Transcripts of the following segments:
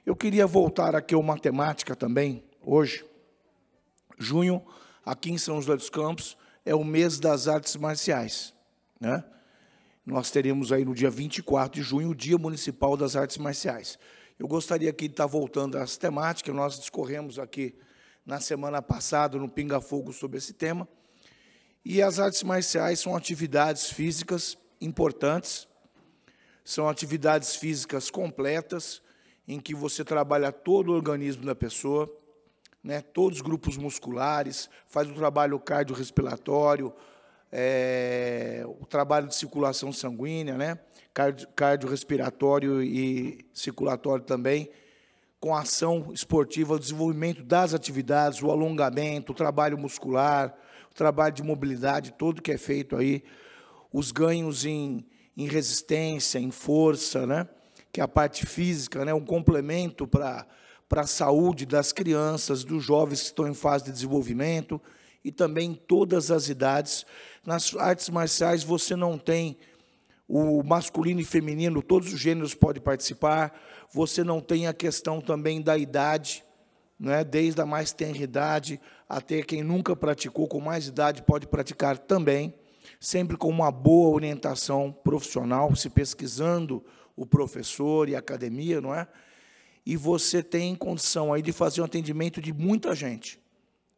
Eu queria voltar aqui ao matemática também, hoje. Junho, aqui em São José dos Campos, é o mês das artes marciais, né? Nós teremos aí no dia 24 de junho o Dia Municipal das Artes Marciais. Eu gostaria aqui de estar voltando a essa temática, nós discorremos aqui na semana passada, no Pinga Fogo, sobre esse tema. E as artes marciais são atividades físicas importantes, são atividades físicas completas, em que você trabalha todo o organismo da pessoa, né, todos os grupos musculares, faz o trabalho cardiorrespiratório, o trabalho de circulação sanguínea, né, cardiorrespiratório e circulatório também, com a ação esportiva, o desenvolvimento das atividades, o alongamento, o trabalho muscular, o trabalho de mobilidade, todo que é feito aí, os ganhos em resistência, em força, né, que é a parte física, né, um complemento para a saúde das crianças, dos jovens que estão em fase de desenvolvimento, e também em todas as idades. Nas artes marciais você não tem o masculino e feminino, todos os gêneros podem participar, você não tem a questão também da idade, né, desde a mais tenra idade até quem nunca praticou, com mais idade pode praticar também, sempre com uma boa orientação profissional, se pesquisando o professor e a academia, não é? E você tem condição aí de fazer um atendimento de muita gente,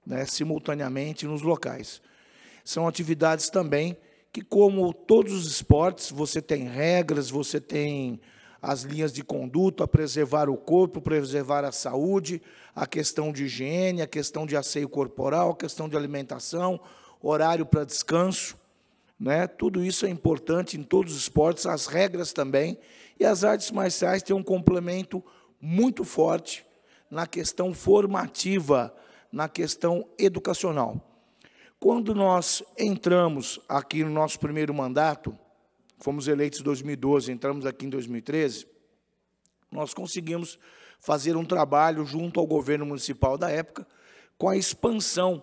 né, simultaneamente nos locais. São atividades também que, como todos os esportes, você tem regras, você tem as linhas de conduta, preservar o corpo, preservar a saúde, a questão de higiene, a questão de asseio corporal, a questão de alimentação, horário para descanso, né? Tudo isso é importante em todos os esportes, as regras também, e as artes marciais têm um complemento muito forte na questão formativa, na questão educacional. Quando nós entramos aqui no nosso primeiro mandato, fomos eleitos em 2012, entramos aqui em 2013, nós conseguimos fazer um trabalho junto ao governo municipal da época, com a expansão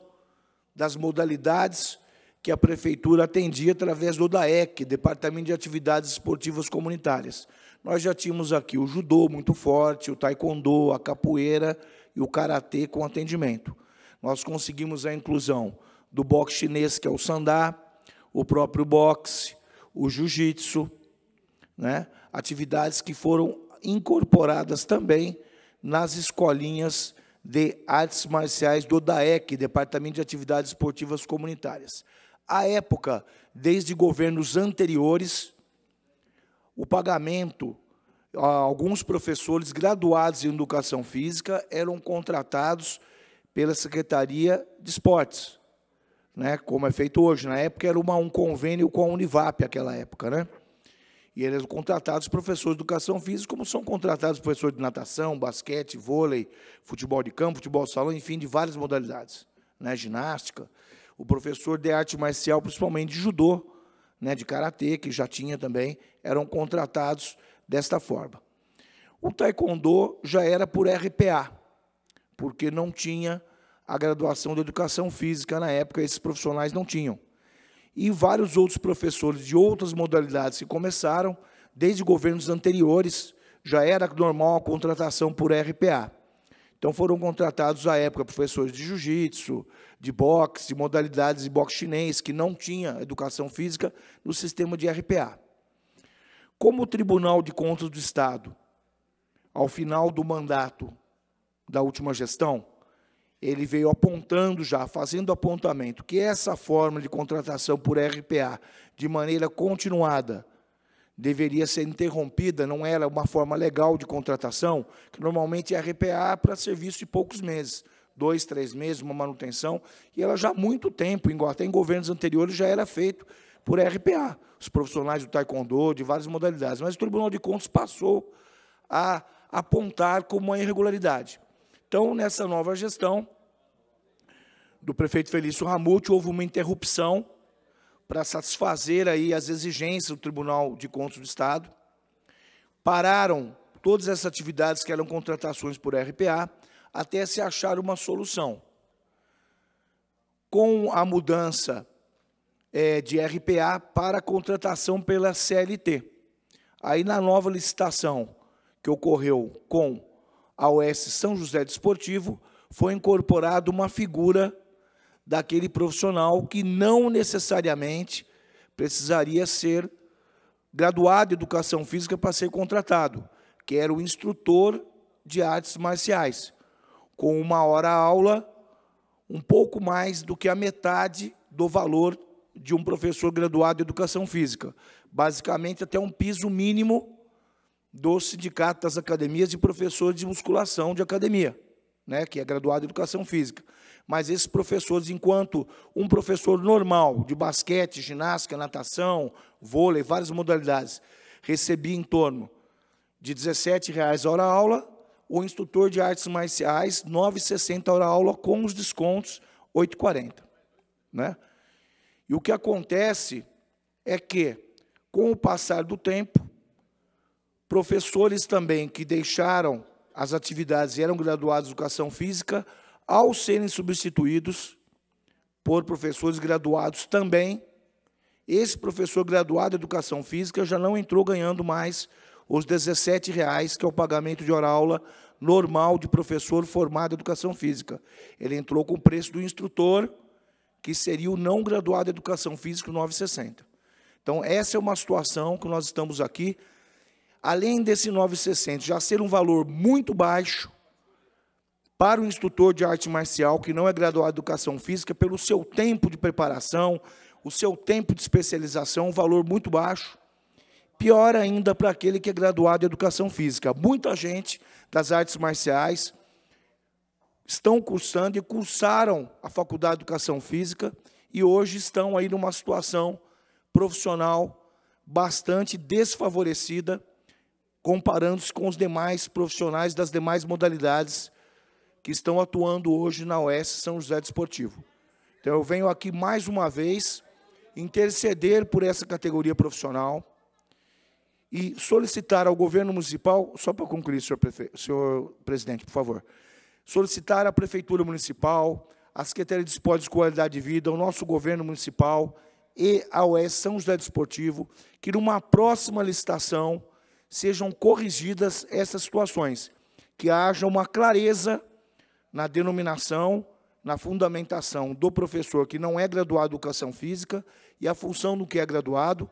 das modalidades que a prefeitura atendia através do DAEC, Departamento de Atividades Esportivas Comunitárias. Nós já tínhamos aqui o judô muito forte, o taekwondo, a capoeira e o karatê com atendimento. Nós conseguimos a inclusão do boxe chinês, que é o sandá, o próprio boxe, o jiu-jitsu, né? Atividades que foram incorporadas também nas escolinhas de artes marciais do DAEC, Departamento de Atividades Esportivas Comunitárias. À época, desde governos anteriores, o pagamento, alguns professores graduados em Educação Física eram contratados pela Secretaria de Esportes, né, como é feito hoje. Na época era um convênio com a Univap, aquela época, né? E eles eram contratados professores de Educação Física, como são contratados professores de natação, basquete, vôlei, futebol de campo, futebol de salão, enfim, de várias modalidades, né, ginástica. O professor de arte marcial, principalmente de judô, né, de karatê, que já tinha também, eram contratados desta forma. O taekwondo já era por RPA, porque não tinha a graduação de Educação Física na época, esses profissionais não tinham. E vários outros professores de outras modalidades que começaram, desde governos anteriores, já era normal a contratação por RPA. Então, foram contratados, à época, professores de jiu-jitsu, de boxe, de modalidades de boxe chinês, que não tinha educação física no sistema de RPA. Como o Tribunal de Contas do Estado, ao final do mandato da última gestão, ele veio apontando já, fazendo apontamento, que essa forma de contratação por RPA, de maneira continuada, deveria ser interrompida, não era uma forma legal de contratação, que normalmente é RPA para serviço de poucos meses, 2, 3 meses, uma manutenção, e ela já há muito tempo, até em governos anteriores, já era feito por RPA, os profissionais do taekwondo, de várias modalidades, mas o Tribunal de Contas passou a apontar como uma irregularidade. Então, nessa nova gestão do prefeito Felício Ramute, houve uma interrupção para satisfazer aí as exigências do Tribunal de Contas do Estado. Pararam todas essas atividades que eram contratações por RPA, até se achar uma solução. Com a mudança de RPA para a contratação pela CLT. Aí, na nova licitação que ocorreu com a UES São José Desportivo, foi incorporada uma figura daquele profissional que não necessariamente precisaria ser graduado em Educação Física para ser contratado, que era o instrutor de artes marciais, com uma hora-aula um pouco mais do que a metade do valor de um professor graduado em Educação Física, basicamente até um piso mínimo do Sindicato das Academias de Professores de Musculação de Academia, né, que é graduado em Educação Física. Mas esses professores, enquanto um professor normal de basquete, ginástica, natação, vôlei, várias modalidades, recebia em torno de R$ 17,00 a hora-aula, o instrutor de artes marciais, R$ 9,60 a hora-aula, com os descontos, R$ 8,40. Né? E o que acontece é que, com o passar do tempo, professores também que deixaram as atividades e eram graduados em Educação Física, ao serem substituídos por professores graduados também, esse professor graduado em Educação Física já não entrou ganhando mais os R$ 17,00, que é o pagamento de hora-aula normal de professor formado em Educação Física. Ele entrou com o preço do instrutor, que seria o não graduado em Educação Física, R$ 9,60. Então, essa é uma situação que nós estamos aqui. Além desse R$ 9,60 já ser um valor muito baixo para o instrutor de arte marcial, que não é graduado em Educação Física, pelo seu tempo de preparação, o seu tempo de especialização, um valor muito baixo. Pior ainda para aquele que é graduado em Educação Física. Muita gente das artes marciais estão cursando e cursaram a Faculdade de Educação Física e hoje estão aí numa situação profissional bastante desfavorecida, comparando-se com os demais profissionais das demais modalidades que estão atuando hoje na UES São José Desportivo. Então, eu venho aqui mais uma vez interceder por essa categoria profissional e solicitar ao governo municipal, só para concluir, senhor presidente, por favor, solicitar à Prefeitura Municipal, à Secretaria de Esportes e Qualidade de Vida, ao nosso governo municipal e à UES São José Desportivo, que numa próxima licitação sejam corrigidas essas situações, que haja uma clareza na denominação, na fundamentação do professor que não é graduado em Educação Física e a função do que é graduado,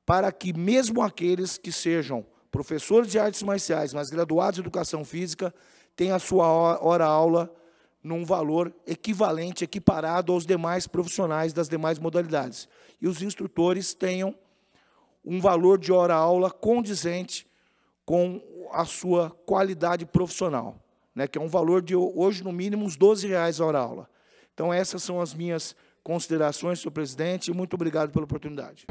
para que mesmo aqueles que sejam professores de artes marciais, mas graduados em Educação Física, tenham a sua hora-aula num valor equivalente, equiparado aos demais profissionais das demais modalidades. E os instrutores tenham um valor de hora-aula condizente com a sua qualidade profissional, né, que é um valor de, hoje, no mínimo, uns R$ 12,00 a hora-aula. Então, essas são as minhas considerações, senhor presidente, e muito obrigado pela oportunidade.